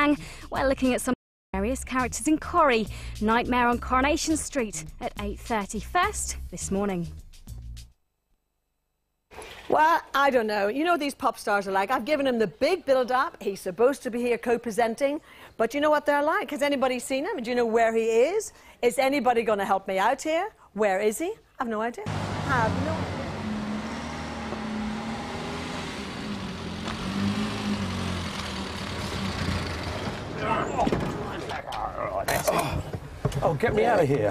Gang. We're looking at some various characters in Corrie. Nightmare on Coronation Street at 8:30. First, this morning. Well, I don't know. You know these pop stars are like. I've given him the big build-up. He's supposed to be here co-presenting. But you know what they're like? Has anybody seen him? Do you know where he is? Is anybody going to help me out here? Where is he? I've no idea. I have no idea. Oh, get me out of here.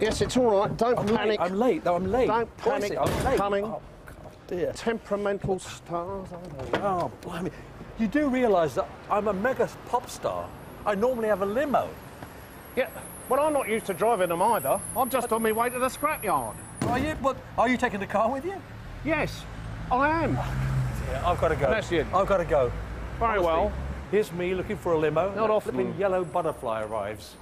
Yes, it's all right. Don't panic. I'm late, though. I'm late. Don't panic. I'm late. Coming. Oh, God, dear. Temperamental stars, aren't they? Oh, blimey. You do realise that I'm a mega pop star. I normally have a limo. Yeah. Well, I'm not used to driving them either. I'm just on my way to the scrapyard. Are you? What? Are you taking the car with you? Yes, I am. Yeah, I've got to go. That's it. I've got to go. Very Honestly, well. Here's me looking for a limo. Not a often. flipping yellow butterfly arrives.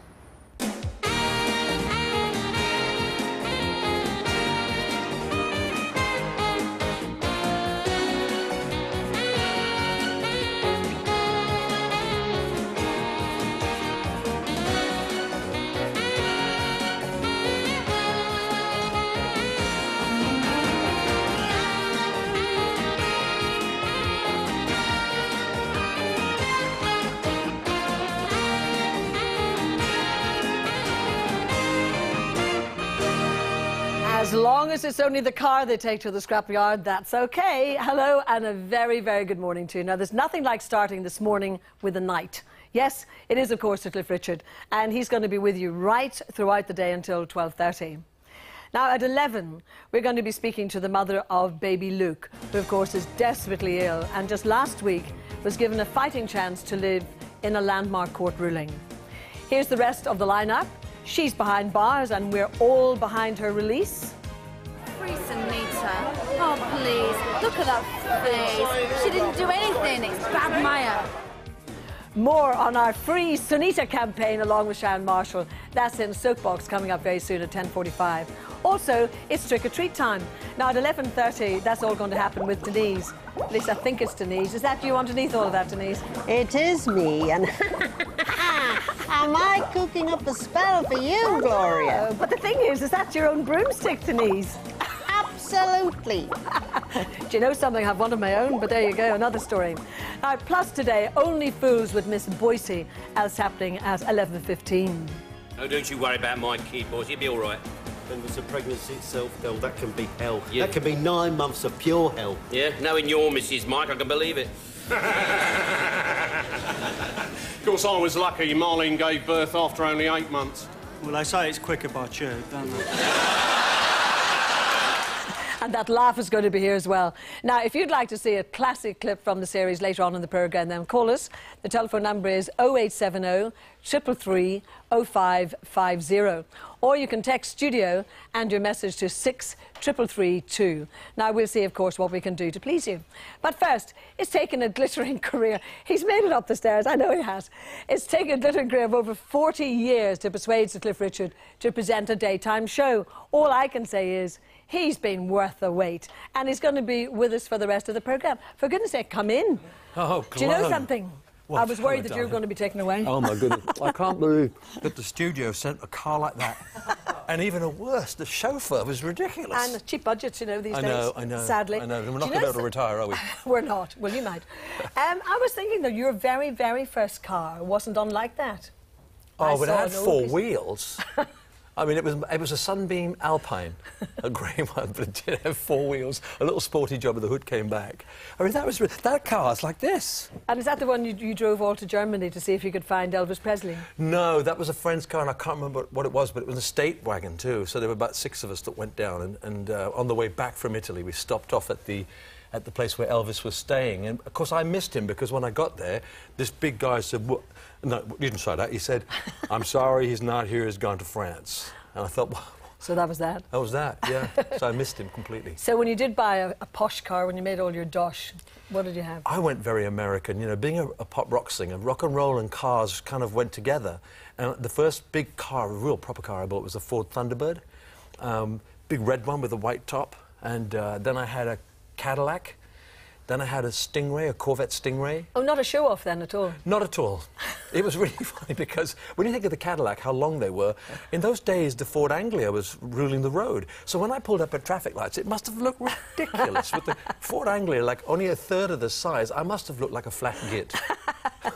As long as it's only the car they take to the scrapyard, that's okay. Hello and a very, very good morning to you. Now, there's nothing like starting this morning with a night. Yes, it is, of course, Sir Cliff Richard, and he's going to be with you right throughout the day until 12:30. Now, at 11, we're going to be speaking to the mother of baby Luke, who, of course, is desperately ill and just last week was given a fighting chance to live in a landmark court ruling. Here's the rest of the lineup. She's behind bars and we're all behind her release. Free Sunita. Oh, please. Look at that face. She didn't do anything. It's bad Maya. More on our free Sunita campaign along with Sharon Marshall. That's in Soapbox coming up very soon at 10:45. Also, it's trick-or-treat time. Now, at 11:30, that's all going to happen with Denise. At least I think it's Denise. Is that you underneath all of that, Denise? It is me, and am I cooking up a spell for you, Gloria? But the thing is that your own broomstick, Denise? Absolutely. Do you know something? I have one of my own, but there you go, another story. Plus today, Only Fools with Miss Boise, as happening at 11:15. Oh, don't you worry about my kid, boys. You'll be all right. And with the pregnancy itself, though, that can be hell. Yeah. That can be 9 months of pure hell. Yeah, knowing your missus, Mike, I can believe it. Of course, I was lucky. Marlene gave birth after only 8 months. Well, they say it's quicker by tube, don't they? And that laugh is going to be here as well. Now, if you'd like to see a classic clip from the series later on in the programme, then call us. The telephone number is 0870 333 0550. Or you can text studio and your message to 63332. Now, we'll see, of course, what we can do to please you. But first, it's taken a glittering career. He's made it up the stairs, I know he has. It's taken a glittering career of over 40 years to persuade Sir Cliff Richard to present a daytime show. All I can say is, he's been worth the wait, and he's going to be with us for the rest of the programme. For goodness sake, come in. Oh, do you know something? What? I was worried that you were going to be taken away. Oh, my goodness. I can't believe that the studio sent a car like that. And even worse, the chauffeur was ridiculous. And cheap budgets, you know, these days. I know. Sadly. I know. We're not going to be able to retire, are we? We're not. Well, you might. I was thinking, though, your very, very first car wasn't unlike that. Oh, but it had 4 wheels. I mean, it was a Sunbeam Alpine, a grey one, but it did have 4 wheels, a little sporty job, and the hood came back. I mean, that car's like this. And is that the one you drove all to Germany to see if you could find Elvis Presley? No, that was a friend's car, and I can't remember what it was, but it was an estate wagon too. So there were about 6 of us that went down, and on the way back from Italy, we stopped off at the place where Elvis was staying. And of course, I missed him because when I got there, this big guy said, "What?" No, he didn't say that. He said, "I'm sorry, he's not here. He's gone to France." And I thought, well, so that was that? That was that, yeah. So I missed him completely. So when you did buy a posh car, when you made all your dosh, what did you have? I went very American. You know, being a pop rock singer, rock and roll and cars kind of went together. And the first big car, a real proper car I bought was a Ford Thunderbird. Big red one with a white top. And then I had a Cadillac. Then I had a Stingray, a Corvette Stingray. Oh, not a show-off then at all? Not at all. It was really funny because when you think of the Cadillac, how long they were, in those days the Ford Anglia was ruling the road. So when I pulled up at traffic lights, it must have looked ridiculous. With the Ford Anglia, like only a third of the size, I must have looked like a flat git.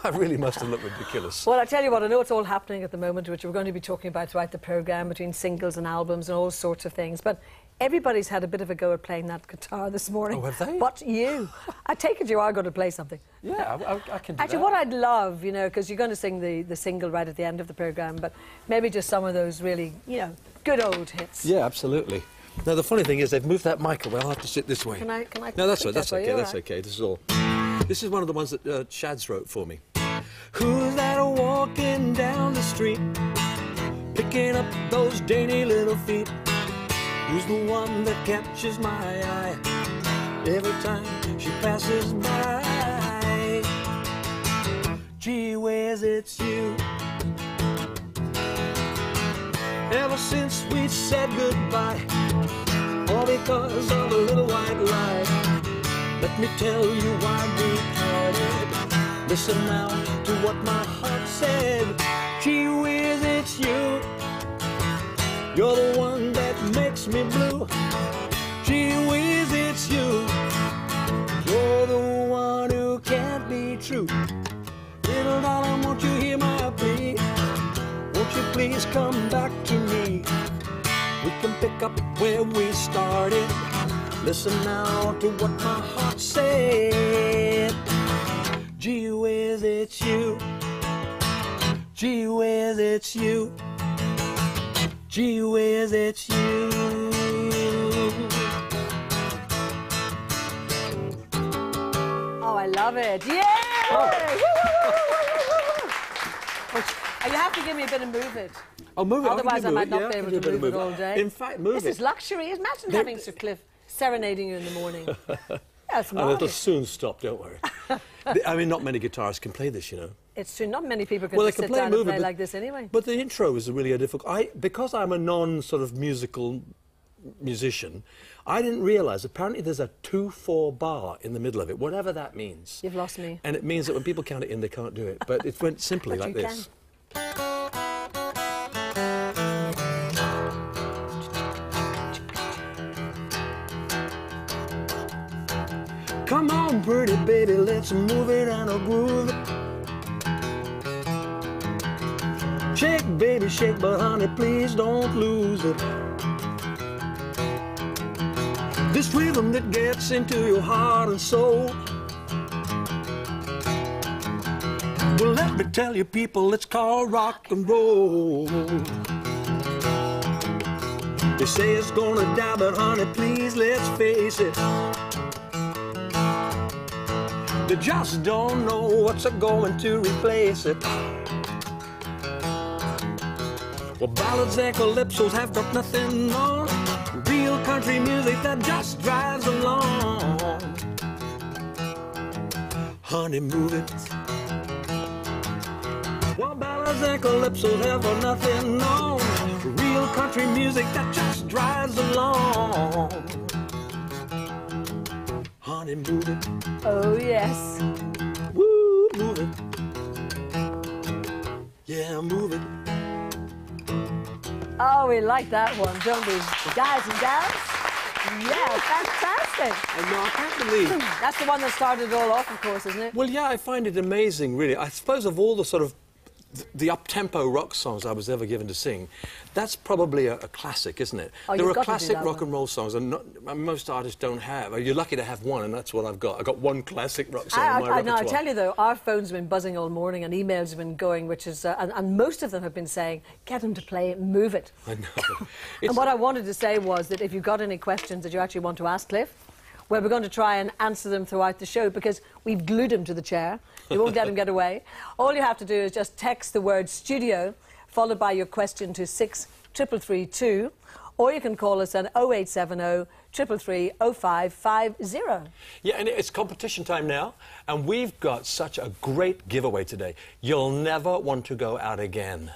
I really must have looked ridiculous. Well, I tell you what, I know it's all happening at the moment, which we're going to be talking about throughout the programme, between singles and albums and all sorts of things, but everybody's had a bit of a go at playing that guitar this morning. Oh, have they? But you. I take it you are going to play something. Yeah, I can do Actually, that. what I'd love, you know, because you're going to sing the single right at the end of the programme, but maybe just some of those really, you know, good old hits. Yeah, absolutely. Now, the funny thing is they've moved that mic away. I'll have to sit this way. Can I No, that's pick right. That's that for okay. you? That's All right. okay. This is all. This is one of the ones that Shads wrote for me. Who's that walking down the street, picking up those dainty little feet? Who's the one that catches my eye every time she passes by? Gee whiz, it's you. Ever since we said goodbye, all because of a little white lie. Let me tell you why we parted. Listen now to what my heart said. Gee whiz, it's you. You're the one that makes me blue. Gee whiz, it's you. You're the one who can't be true. Little darling, won't you hear my plea? Won't you please come back to me? We can pick up where we started. Listen now to what my heart said. Gee whiz, it's you. Gee whiz, it's you. Gee whiz, it's you. Oh, I love it. Yeah! Oh. Woo, woo, woo, woo, woo, woo. And you have to give me a bit of Move It. Oh, move it. Otherwise, I might not be Yeah, able to move it all day. In fact, move This it. is luxury. Imagine having Sir Cliff serenading you in the morning. That's And it'll marvellous. soon stop, don't worry. I mean, not many guitarists can play this, you know. It's true. Not many people can Well, they just can sit play down and Move It, play but- like this anyway. But the intro is really a difficult... Because I'm a non-sort of musical musician, I didn't realise apparently there's a 2/4 bar in the middle of it, whatever that means. You've lost me. And it means that when people count it in, they can't do it. But it went simply But like you this. Come on, pretty baby, let's move it and I'll groove it. Shake, baby, shake, but honey, please don't lose it. This rhythm that gets into your heart and soul. Well, let me tell you, people, it's called rock and roll. They say it's gonna die, but honey, please, let's face it. They just don't know what's going to replace it. Well, ballads and calypsos have got nothing on. Real country music that just drives along. Honey, move it. Well, ballads and calypsos have got nothing on. Real country music that just drives along. Honey, move it. Oh, yes. Woo, move it. Yeah, move it. Oh, we like that one, don't we? Guys and gals? Yeah, fantastic. I know, I can't believe. That's the one that started it all off, of course, isn't it? Well, yeah, I find it amazing, really. I suppose of all the sort of the up-tempo rock songs I was ever given to sing, that's probably a classic, isn't it? Oh, there you've are got to do classic that rock one. and roll songs, and most artists don't have. You're lucky to have one, and that's what I've got. I've got one classic rock song in my I repertoire. tell you, though, our phones have been buzzing all morning and emails have been going, which is... and most of them have been saying, get them to play Move It. I know. And what I wanted to say was that if you've got any questions that you actually want to ask Cliff, well, we're going to try and answer them throughout the show because we've glued him to the chair. We won't let him get away. All you have to do is just text the word studio, followed by your question to 63332, or you can call us at 0870 333 0550. Yeah, and it's competition time now, and we've got such a great giveaway today. You'll never want to go out again.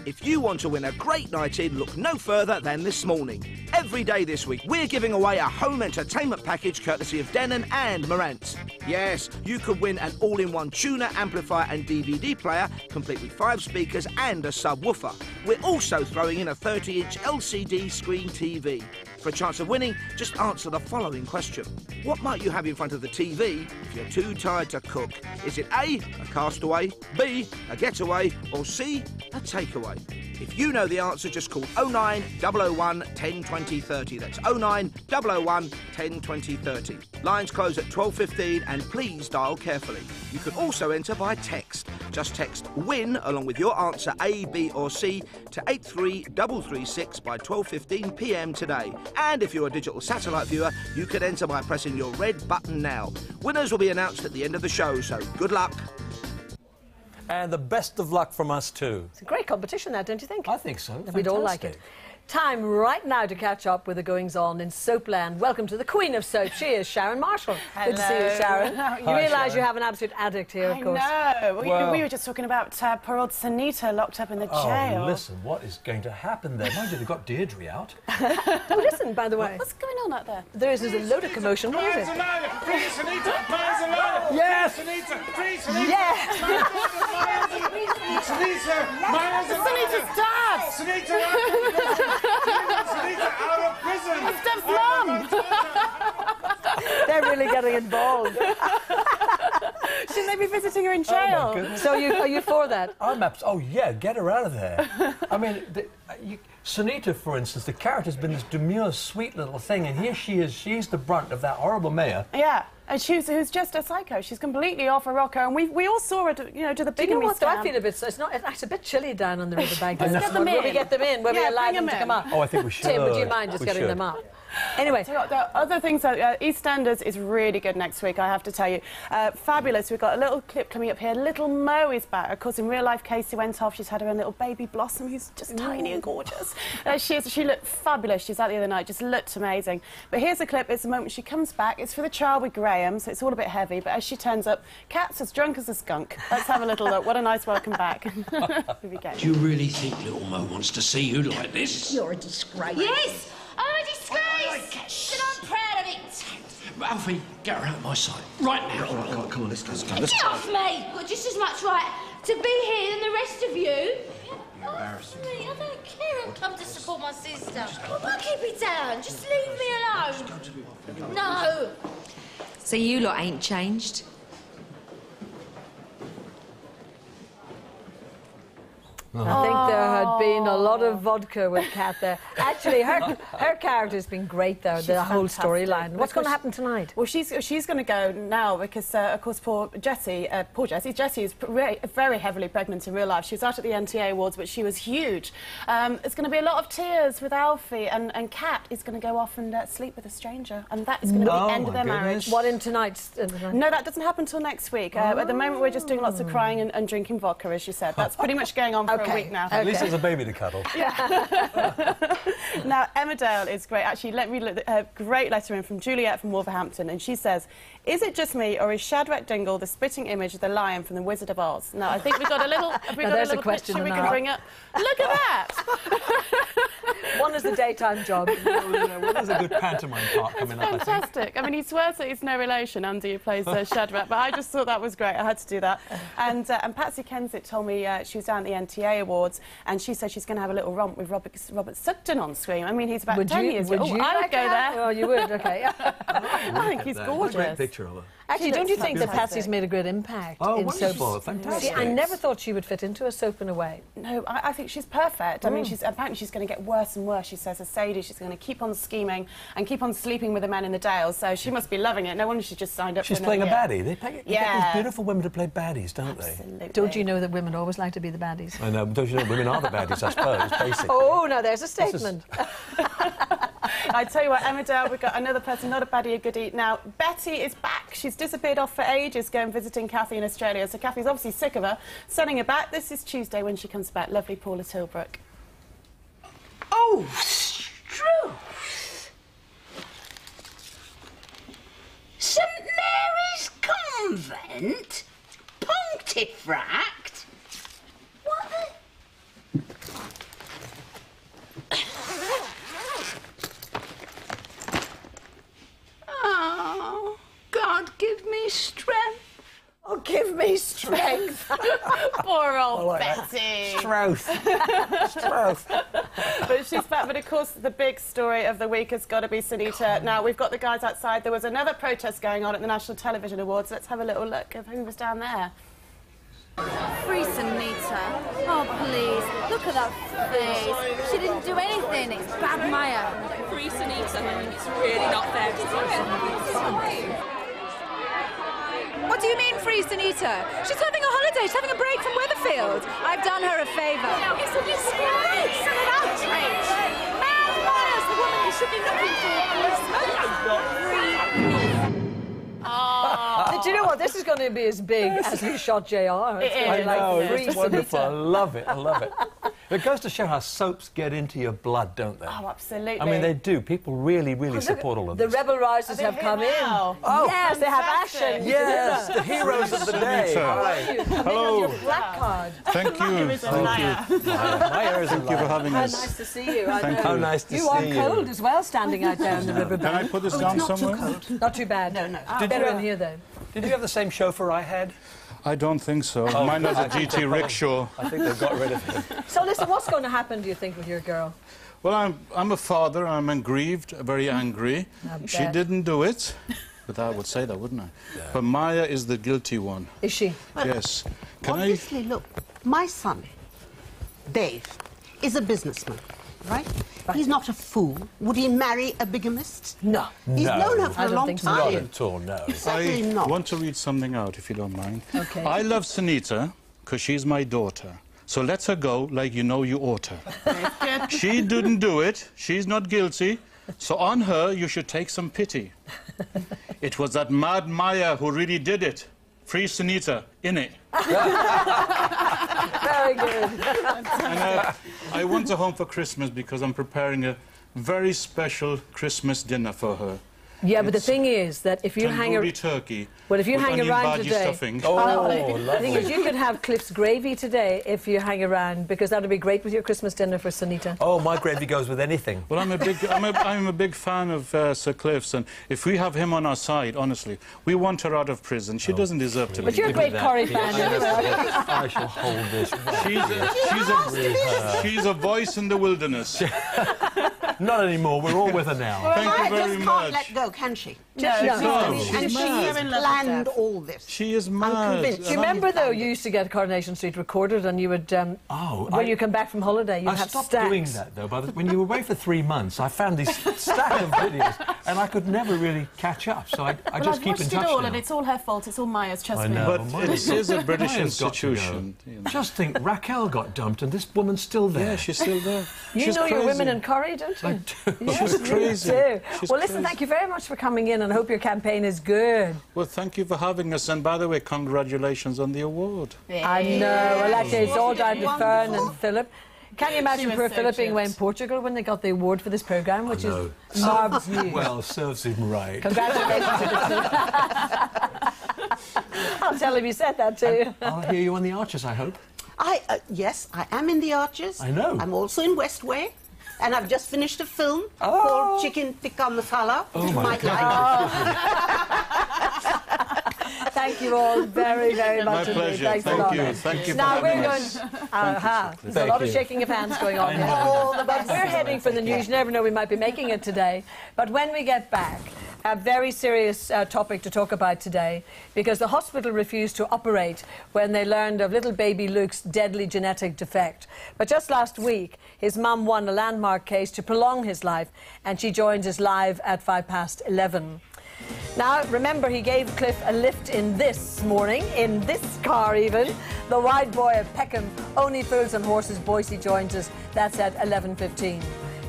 If you want to win a great night in, look no further than this morning. Every day this week, we're giving away a home entertainment package courtesy of Denon and Marantz. Yes, you could win an all-in-one tuner, amplifier and DVD player, complete with 5 speakers and a subwoofer. We're also throwing in a 30-inch LCD screen TV. For a chance of winning, just answer the following question. What might you have in front of the TV if you're too tired to cook? Is it A, a castaway, B, a getaway, or C, a takeaway? If you know the answer, just call 09001 10 20 30. That's 09001 10 20 30. Lines close at 12:15 and please dial carefully. You can also enter by text. Just text WIN along with your answer A, B or C to 83336 by 12:15 p.m. today. And if you're a digital satellite viewer, you can enter by pressing your red button now. Winners will be announced at the end of the show, so good luck. And the best of luck from us too. It's a great competition there, don't you think? I think so. We'd all like it. Time right now to catch up with the goings-on in Soapland. Welcome to the Queen of Soap. She is Sharon Marshall. Hello. Good to see you, Sharon. You realise you have an absolute addict here, of course. I know. Well, we were just talking about poor old Sunita locked up in the jail. Oh, listen, what is going to happen there? Mind you, they've got Deirdre out. Oh, listen, by the way. What's going on out there? There is a load of commotion. What is it? Please, Sunita, Maya's alive! Yes! Sunita, please, Sunita! Yes! Sunita, Maya's alive! Sunita's dad! Sunita out of prison! Steph's mum! They're really getting involved. Shouldn't they be visiting her in jail? Oh, So are you for that? Oh, yeah, get her out of there. I mean, Sunita, for instance, the character's been this demure, sweet little thing, and here she is. She's the brunt of that horrible mayor. Yeah. And who's just a psycho. She's completely off her rocker, and we all saw her, do the bigamy You know what? Though I scam. feel a bit. It's a bit chilly down on the riverbank. Let's get them in. Will we get them in? Will we Yeah, allow bring them to them come in. up? Oh, I think we should. Tim, would you mind just getting them up? Anyway. So there are other things. EastEnders is really good next week, I have to tell you. Fabulous. We've got a little clip coming up here. Little Mo is back. Of course, in real life, Casey went off. She's had her own little baby Blossom, who's just tiny and gorgeous. She looked fabulous. She's out the other night. Just looked amazing. But here's a clip. It's the moment she comes back. It's for the trial with Graham, so it's all a bit heavy. But as she turns up, Kat's as drunk as a skunk. Let's have a little look. What a nice welcome back. Here we go. Do you really think little Mo wants to see you like this? You're a disgrace. Yes, I'm a disgrace, and I'm proud of it. Alfie, get her out of my sight. Right now. All right, come on, let's go. Get off me! Got just as much right to be here than the rest of you. You're embarrassing. Me, I don't care. I've come to support my sister. I'll keep it down. Just leave me alone. No. So you lot ain't changed? I think there had been a lot of vodka with Kat there. Actually, her character's been great, though, the whole storyline. What's going to happen tonight? Well, she's going to go now because, of course, poor Jessie is very heavily pregnant in real life. She was out at the NTA Awards, but she was huge. There's going to be a lot of tears with Alfie, and Kat is going to go off and sleep with a stranger, and that is going to be the end of their marriage. What in tonight's? No, that doesn't happen till next week. At the moment, we're just doing lots of crying and drinking vodka, as you said. That's pretty much going on for a week now. At least there's a baby to cuddle. Now, Emmerdale is great. Actually, let me look a great letter in from Juliet from Wolverhampton, and she says, "Is it just me, or is Shadrach Dingle the spitting image of the lion from The Wizard of Oz?" Now, I think we've got a little. There's a question picture we can bring up. Look at that. One is the daytime job. Well, there's a good pantomime part coming up, I think. Fantastic. I mean, he swears that he's no relation, Andy, who plays Shadrach, but I just thought that was great. I had to do that. And Patsy Kensit told me she was down at the NTA Awards, and she said she's going to have a little romp with Robert Sugden on screen. I mean, he's about 10 years old. I would go there. Oh, you would? OK. I think he's gorgeous. What a great picture of her. Actually, don't you think that Patsy's made a great impact in soap? Fantastic. See, I never thought she would fit into a soap in a way. No, I think she's perfect. I mean, apparently she's going to get worse and worse. She says, as Sadie, she's going to keep on scheming and keep on sleeping with the men in the Dale, so she must be loving it. No wonder she just signed up She's for playing a another baddie. They get these beautiful women to play baddies, don't they? Absolutely. Don't you know that women always like to be the baddies? I know, but don't you know women are the baddies, I suppose, basically. Oh, no, there's a statement. I tell you what, Emmerdale, we've got another person, not a baddie, a goodie. Now, Betty is back. She's disappeared off for ages going visiting Kathy in Australia, so Kathy's obviously sick of her, sending her back. This is Tuesday when she comes back. Lovely Paula Tilbrook. Oh, Struth! St Mary's Convent? Pontefract? What the... strength. Oh, give me strength. Poor old like that. Betty. Strauss. Strauss. But she's back. But of course, the big story of the week has got to be Sunita. Now, we've got the guys outside. There was another protest going on at the National Television Awards. Let's have a little look of who was down there. Free Sunita. Oh, please. Look at that face. She didn't do anything. It's bad Maya. Free Sunita. It's really not fair to say. What do you mean, free Sunita? She's having a holiday. She's having a break from Weatherfield. I've done her a favour. It's a disgrace and an outrage. Mad Maya's the woman you should be looking for. Do you know what? This is going to be as big as we shot JR. I know, free it's wonderful. Sunita. I love it. I love it. It goes to show how soaps get into your blood, don't they? Oh, absolutely. I mean, they do. People really, really support all of The this. rebel risers have come in. Oh, yes, they have action. Yes, the heroes of the day. Hi. Hello. Your black card. Thank you. Thank you. Thank you for having How us. nice to see you. I Thank know. you. How nice to you see are you. cold as well, standing out there in the river. Can I put this down somewhere? Not too bad. No. Better in here, though. Did you have the same chauffeur I had? I don't think so. Oh, Mine was a I think GT they rickshaw. I think they've got rid of him. So, listen, what's going to happen, do you think, with your girl? Well, I'm a father. I'm aggrieved, very angry. She bet. didn't do it. But I would say that, wouldn't I? Yeah. But Maya is the guilty one. Is she? Yes. Can Obviously, look, my son, Dave, is a businessman, right? He's not a fool. Would he marry a bigamist? No. He's known her for a long time. Not at all, no. Certainly I not. want to read something out, if you don't mind. Okay. I love Sunita because she's my daughter. So let her go like you know you ought her. She didn't do it. She's not guilty. So on her, you should take some pity. It was that mad Maya who really did it. Free Sunita, innit? Very good. And I want her home for Christmas because I'm preparing a very special Christmas dinner for her. Yeah, but the thing is that if you hang Tandoori turkey. well, if you with hang onion around bhaji today, stuffing. the thing is, you could have Cliff's gravy today if you hang around, because that would be great with your Christmas dinner for Sunita. Oh, my gravy goes with anything. Well, I'm a big fan of Sir Cliff's, and if we have him on our side, honestly, we want her out of prison. She doesn't deserve to be. But you're a great Corrie fan. I shall hold this. She's a voice in the wilderness. Not anymore. We're all with her now. Well, Thank Maya you very just much. can't let go, can she? No. And She's she's mad. planned all this. She is I'm mad. convinced. Do you remember, though, you used to get Coronation Street recorded, and you would, when you come back from holiday, you'd I have stopped stacks. doing that, though. When you were away for 3 months, I found this stack of videos, and I could never really catch up. So I Well, just I've keep in watched touch it all, now. and it's all her fault. It's all Maya's, trust me. know. But Mine- it is a British Maya's got to go. institution. You know. Just think, Raquel got dumped, and this woman's still there. Yeah, she's still there. You She's know your crazy. women in Corrie, don't you? She's crazy. Do. She's Well, listen, crazy. thank you very much for coming in, and I hope your campaign is good. Well, thank you for having us. And by the way, congratulations on the award. I know. Well, actually, it's all down to Fern and Philip. Can you imagine was poor so Philip being cute. away in Portugal when they got the award for this programme, which is know. marvellous news. Well, serves him right. Congratulations to I'll tell him you said that too. I'll hear you on the Archers, I hope. Yes, I am in the Archers. I know. I'm also in Westway. And I've just finished a film called Chicken Tikka Masala, which you might like. Thank you all very, very much. My pleasure. Thanks a Thank lot. you. Thank you for Now we're having going. us. There's a lot of shaking of hands going on here. But we're heading for the news. You never know, we might be making it today. But when we get back, a very serious topic to talk about today, because the hospital refused to operate when they learned of little baby Luke's deadly genetic defect. But just last week, his mum won a landmark case to prolong his life, and she joins us live at 11:05. Now, remember, he gave Cliff a lift in this morning, in this car even. The wide boy of Peckham, Only Fools and Horses, Boise joins us. That's at 11:15.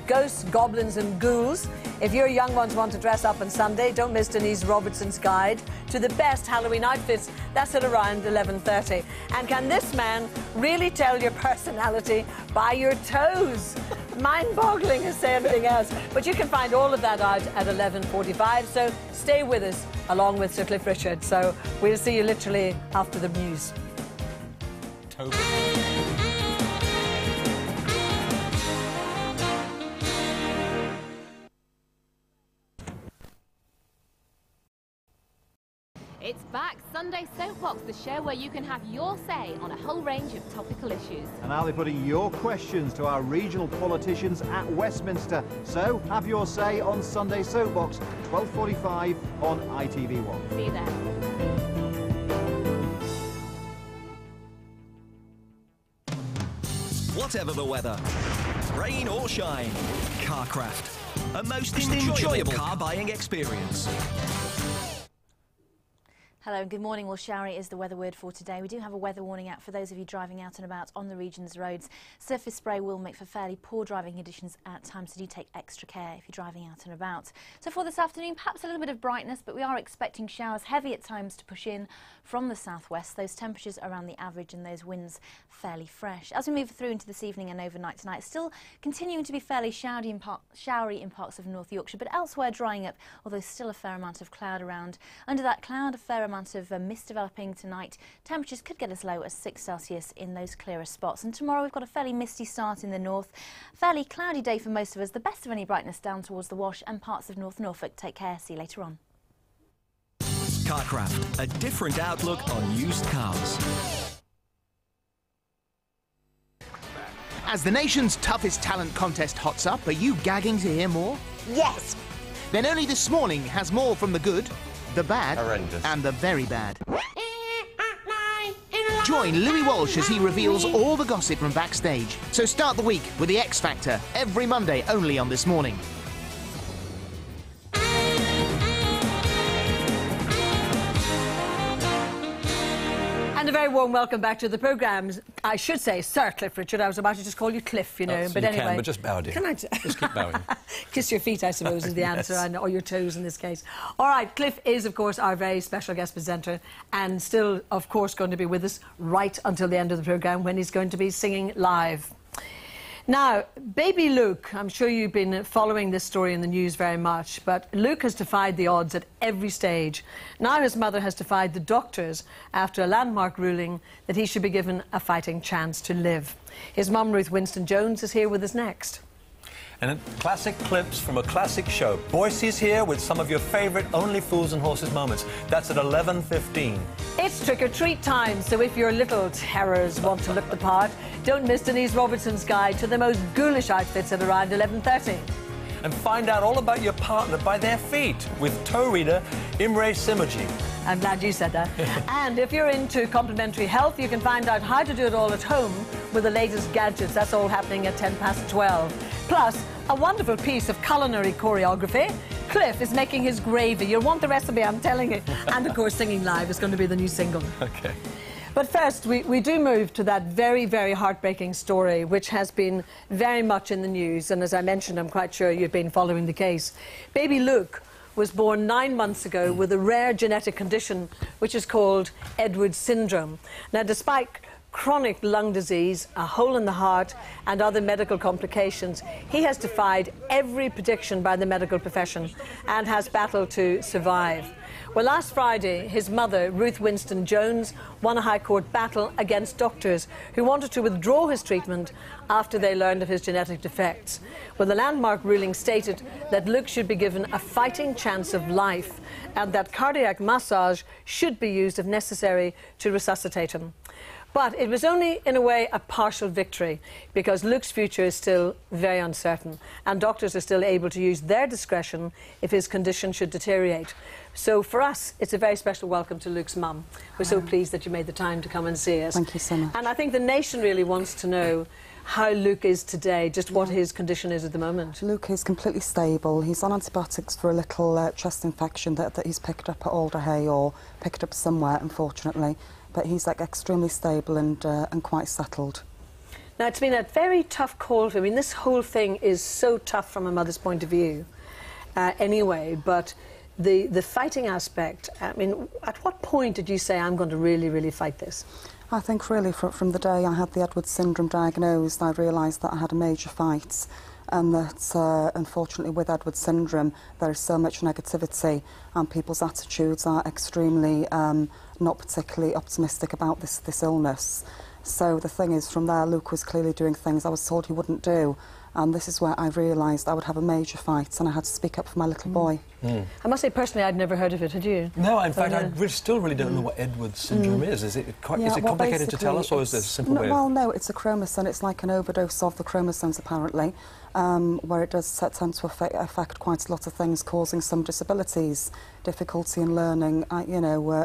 Ghosts, goblins and ghouls. If your young ones want to dress up on Sunday, don't miss Denise Robertson's guide to the best Halloween outfits. That's at around 11:30. And can this man really tell your personality by your toes? Mind-boggling to say anything else. But you can find all of that out at 11:45, so stay with us along with Sir Cliff Richard. So we'll see you literally after the news. It's back, Sunday Soapbox, the show where you can have your say on a whole range of topical issues. And I'll be putting your questions to our regional politicians at Westminster. So have your say on Sunday Soapbox, 12:45 on ITV1. See you there. Whatever the weather, rain or shine, Carcraft, a most enjoyable car buying experience. Hello and good morning. Well, showery is the weather word for today. We do have a weather warning out for those of you driving out and about on the region's roads. Surface spray will make for fairly poor driving conditions at times, so do take extra care if you're driving out and about. So for this afternoon, perhaps a little bit of brightness, but we are expecting showers heavy at times to push in from the southwest. Those temperatures around the average and those winds fairly fresh. As we move through into this evening and overnight tonight, still continuing to be fairly showery in parts of North Yorkshire, but elsewhere drying up, although still a fair amount of cloud around. Under that cloud, a fair amount of mist developing tonight. Temperatures could get as low as 6 Celsius in those clearer spots. And tomorrow we've got a fairly misty start in the north. Fairly cloudy day for most of us. The best of any brightness down towards the Wash and parts of North Norfolk. Take care. See you later on. Carcraft, a different outlook on used cars. As the nation's toughest talent contest hots up, are you gagging to hear more? Yes. Then Only This Morning has more from the good, the bad, horrendous, and the very bad. Join Louis Walsh as he reveals all the gossip from backstage. So start the week with the X Factor, every Monday only on This Morning. And a very warm welcome back to the programme. I should say Sir Cliff Richard. I was about to just call you Cliff, you know. So but you anyway, can, but just bow, dear. Can I just keep bowing. Kiss your feet, I suppose, is the answer, Yes. or your toes in this case. All right, Cliff is, of course, our very special guest presenter, and still, of course, going to be with us right until the end of the programme when he's going to be singing live. Now, baby Luke, I'm sure you've been following this story in the news very much, but Luke has defied the odds at every stage. Now his mother has defied the doctors after a landmark ruling that he should be given a fighting chance to live. His mum, Ruth Winston-Jones, is here with us next. And classic clips from a classic show. Boyce's here with some of your favourite Only Fools and Horses moments. That's at 11:15. It's trick-or-treat time, so if your little terrors want to look the part, don't miss Denise Robertson's guide to the most ghoulish outfits at around 11:30. And find out all about your partner by their feet with toe reader Imre Simoji. I'm glad you said that. And if you're into complementary health, you can find out how to do it all at home with the latest gadgets. That's all happening at 12:10. Plus, a wonderful piece of culinary choreography. Cliff is making his gravy. You'll want the recipe, I'm telling you. And, of course, singing live is going to be the new single. OK. But first, we do move to that very, very heartbreaking story, which has been very much in the news. And as I mentioned, I'm quite sure you've been following the case. Baby Luke was born 9 months ago with a rare genetic condition, which is called Edwards syndrome. Now, despite chronic lung disease, a hole in the heart, and other medical complications, he has defied every prediction by the medical profession and has battled to survive. Well, last Friday, his mother, Ruth Winston-Jones, won a High Court battle against doctors who wanted to withdraw his treatment after they learned of his genetic defects. Well, the landmark ruling stated that Luke should be given a fighting chance of life and that cardiac massage should be used if necessary to resuscitate him. But it was only, in a way, a partial victory because Luke's future is still very uncertain and doctors are still able to use their discretion if his condition should deteriorate. So for us, it's a very special welcome to Luke's mum. We're so pleased that you made the time to come and see us. Thank you so much. And I think the nation really wants to know how Luke is today, just what his condition is at the moment. Luke is completely stable. He's on antibiotics for a little chest infection that he's picked up at Alderhay or picked up somewhere, unfortunately. But he's like extremely stable and quite settled. Now, it's been a very tough call for him. I mean, this whole thing is so tough from a mother's point of view anyway, but the fighting aspect, I mean, at what point did you say, I'm going to really, really fight this? I think really from the day I had the Edwards syndrome diagnosed, I realised that I had a major fight and that unfortunately with Edwards syndrome there is so much negativity and people's attitudes are extremely not particularly optimistic about this illness. So the thing is, from there Luke was clearly doing things I was told he wouldn't do, And this is where I realised I would have a major fight, and I had to speak up for my little boy. I must say, personally, I'd never heard of it, had you? No, in fact, I still really don't know what Edwards syndrome is. Is it complicated to tell us, or is there a simple way? Well, no, it's a chromosome. It's like an overdose of the chromosomes, apparently, where it does tend to affect quite a lot of things, causing some disabilities, difficulty in learning,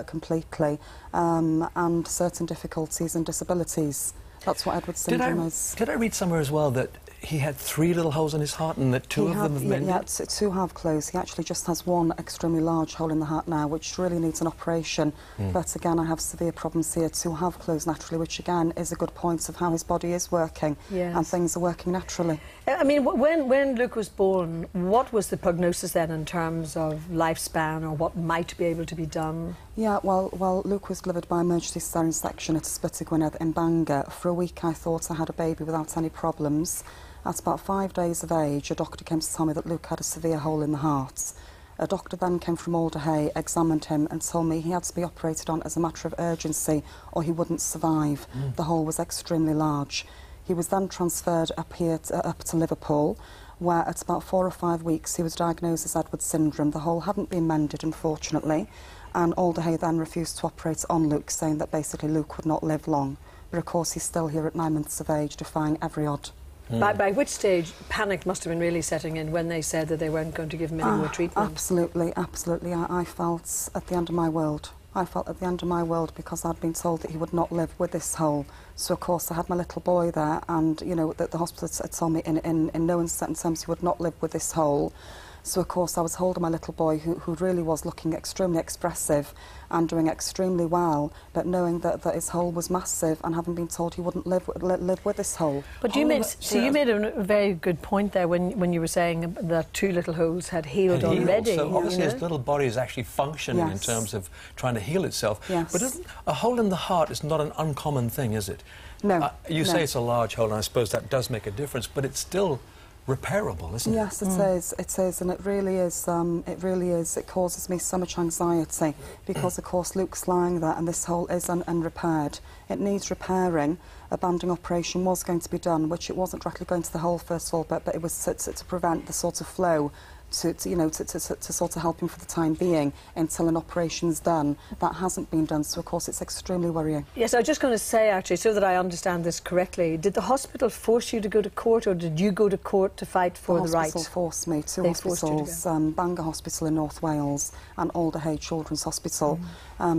completely, and certain difficulties and disabilities. That's what Edwards syndrome is. Did I read somewhere as well that he had 3 little holes in his heart and that 2 of them have mended? Yeah, 2 have closed. He actually just has 1 extremely large hole in the heart now, which really needs an operation. But again, I have severe problems here. 2 have closed naturally, which again is a good point of how his body is working, and things are working naturally. I mean, when Luke was born, what was the prognosis then in terms of lifespan, or what might be able to be done? Yeah, well, Luke was delivered by emergency cesarean section at Pt1 Gwynedd in Bangor. For a week I thought I had a baby without any problems. At about 5 days of age, a doctor came to tell me that Luke had a severe hole in the heart. A doctor then came from Alderhay, examined him and told me he had to be operated on as a matter of urgency or he wouldn't survive. The hole was extremely large. He was then transferred up to Liverpool, where at about 4 or 5 weeks he was diagnosed as Edwards syndrome. The hole hadn't been mended, unfortunately, and Alderhay then refused to operate on Luke, saying that basically Luke would not live long. But of course he's still here at 9 months of age, defying every odd. By which stage panic must have been really setting in when they said that they weren't going to give him any more treatment? Absolutely. I felt at the end of my world. I felt at the end of my world because I'd been told that he would not live with this hole. So, of course, I had my little boy there, and, the hospital had told me in no uncertain terms he would not live with this hole. So, of course, I was holding my little boy, who really was looking extremely expressive and doing extremely well, but knowing that his hole was massive and having been told he wouldn't live with this hole. But you made a very good point there when you were saying that 2 little holes had healed already. So obviously his little body is actually functioning in terms of trying to heal itself. Yes. But a hole in the heart is not an uncommon thing, is it? No. You say it's a large hole, and I suppose that does make a difference, but it's still repairable, isn't it? Yes, it is, and it really is. It causes me so much anxiety because, of course, Luke's lying there, and this hole is unrepaired. It needs repairing. A banding operation was going to be done, which it wasn't directly going to the hole first of all, but it was to prevent the sort of flow. To sort of help him for the time being until an operation's done. That hasn't been done, so of course it's extremely worrying. Yes, I was just going to say, actually, so that I understand this correctly, did the hospital force you to go to court, or did you go to court to fight for the right? The hospital forced me. 2 hospitals, Bangor Hospital in North Wales and Alderhay Children's Hospital,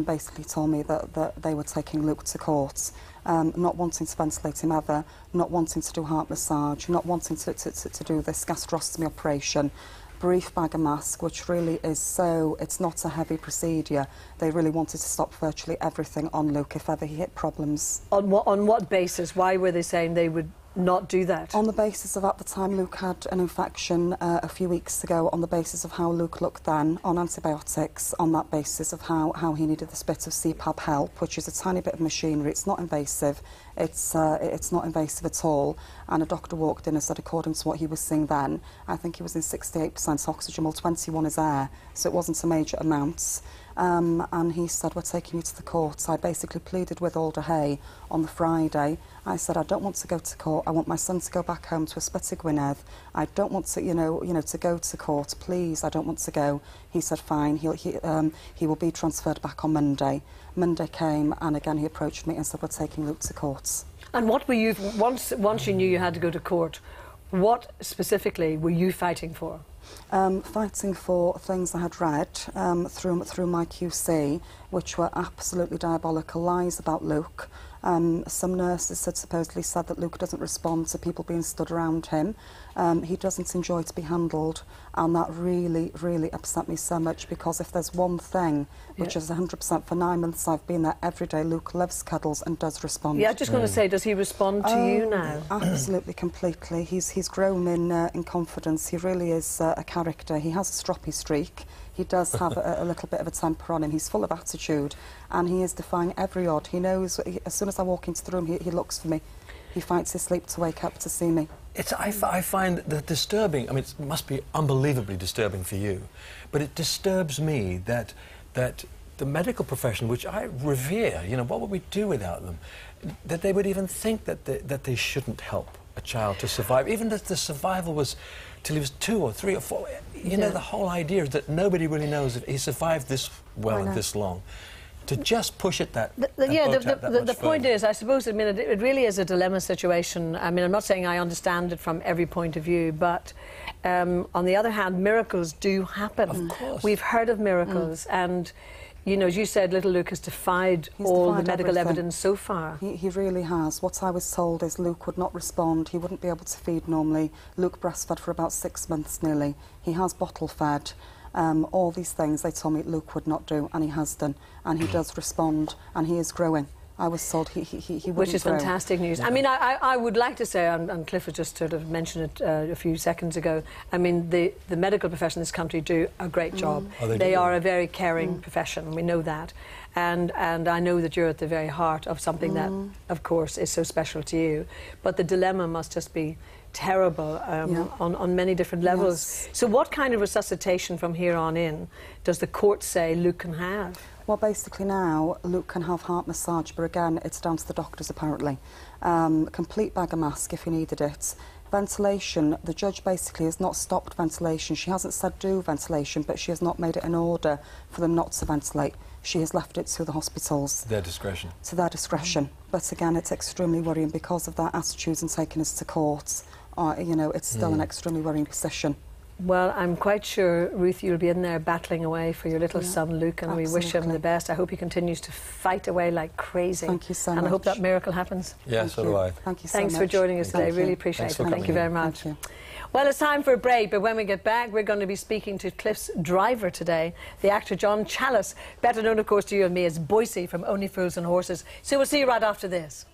basically told me that they were taking Luke to court. Not wanting to ventilate him ever, not wanting to do heart massage, not wanting to do this gastrostomy operation, brief bag of mask, which really is it's not a heavy procedure. They really wanted to stop virtually everything on Luke if ever he hit problems. On what basis? Why were they saying they would not do that? On the basis of, at the time, Luke had an infection a few weeks ago, on the basis of how Luke looked then, on antibiotics, on that basis of how he needed this bit of CPAP help, which is a tiny bit of machinery. It's not invasive. It's not invasive at all. And a doctor walked in and said, according to what he was seeing then, I think he was in 68% oxygen, well, 21 is air, so it wasn't a major amount. And he said, we're taking you to the court. I basically pleaded with Alderhay on the Friday. I said, I don't want to go to court. I want my son to go back home to Pt1 Gwynedd. I don't want to, to go to court. Please, I don't want to go. He said, fine. He will be transferred back on Monday. Monday came, and again he approached me and said, we're taking Luke to court. And what were you, once you knew you had to go to court, what specifically were you fighting for? Fighting for things I had read through my QC, which were absolutely diabolical lies about Luke. Some nurses had supposedly said that Luke doesn't respond to people being stood around him. He doesn't enjoy to be handled, and that really, really upset me so much, because if there's one thing, which is 100% for 9 months I've been there every day, Luke loves cuddles and does respond. Yeah, I was just going to say, does he respond to you now? Absolutely, completely. He's grown in confidence. He really is a character. He has a stroppy streak. He does have a little bit of a temper on him. He's full of attitude, and he is defying every odd. He knows, as soon as I walk into the room, he looks for me. He fights his sleep to wake up to see me. I find that disturbing. I mean, it must be unbelievably disturbing for you, but it disturbs me that the medical profession, which I revere, what would we do without them, that they would even think that they shouldn't help a child to survive. Even if the survival was till he was 2 or 3 or 4. You know, the whole idea is that nobody really knows if he survived this well and this long. To just push it the point is, I suppose, I mean, it really is a dilemma situation. I mean, I'm not saying I understand it from every point of view, but on the other hand, miracles do happen. Of course. We've heard of miracles, and, you know, as you said, little Luke has defied all the medical evidence so far. He really has. What I was told is Luke would not respond. He wouldn't be able to feed normally. Luke breastfed for about 6 months nearly. He has bottle fed. All these things they told me Luke would not do, and he has done, and he does respond, and he is growing. I was told he wouldn't Which is grow. fantastic news. I mean, I would like to say, and Cliff had just sort of mentioned it a few seconds ago, I mean, the medical profession in this country do a great job. They are a very caring profession, we know that. And I know that you're at the very heart of something that, of course, is so special to you. But the dilemma must just be terrible on many different levels. So what kind of resuscitation from here on in does the court say Luke can have? Well, basically now, Luke can have heart massage, but again, it's down to the doctors, apparently. Complete bag of mask if he needed it. Ventilation, the judge basically has not stopped ventilation. She hasn't said do ventilation, but she has not made it an order for them not to ventilate. She has left it to the hospitals. Their discretion. To their discretion. But again, it's extremely worrying because of their attitudes and taking us to court. You know, it's still an extremely worrying position. Well, I'm quite sure, Ruth, you'll be in there battling away for your little son, Luke, and we wish him the best. I hope he continues to fight away like crazy. Thank you so much. And I hope that miracle happens. Yeah, so do I. Thank you so Thanks much. for joining us today. Really appreciate it. Thank you very much. Thank you. Well, it's time for a break, but when we get back, we're going to be speaking to Cliff's driver today, the actor John Challis, better known, of course, to you and me as Boise from Only Fools and Horses. So we'll see you right after this.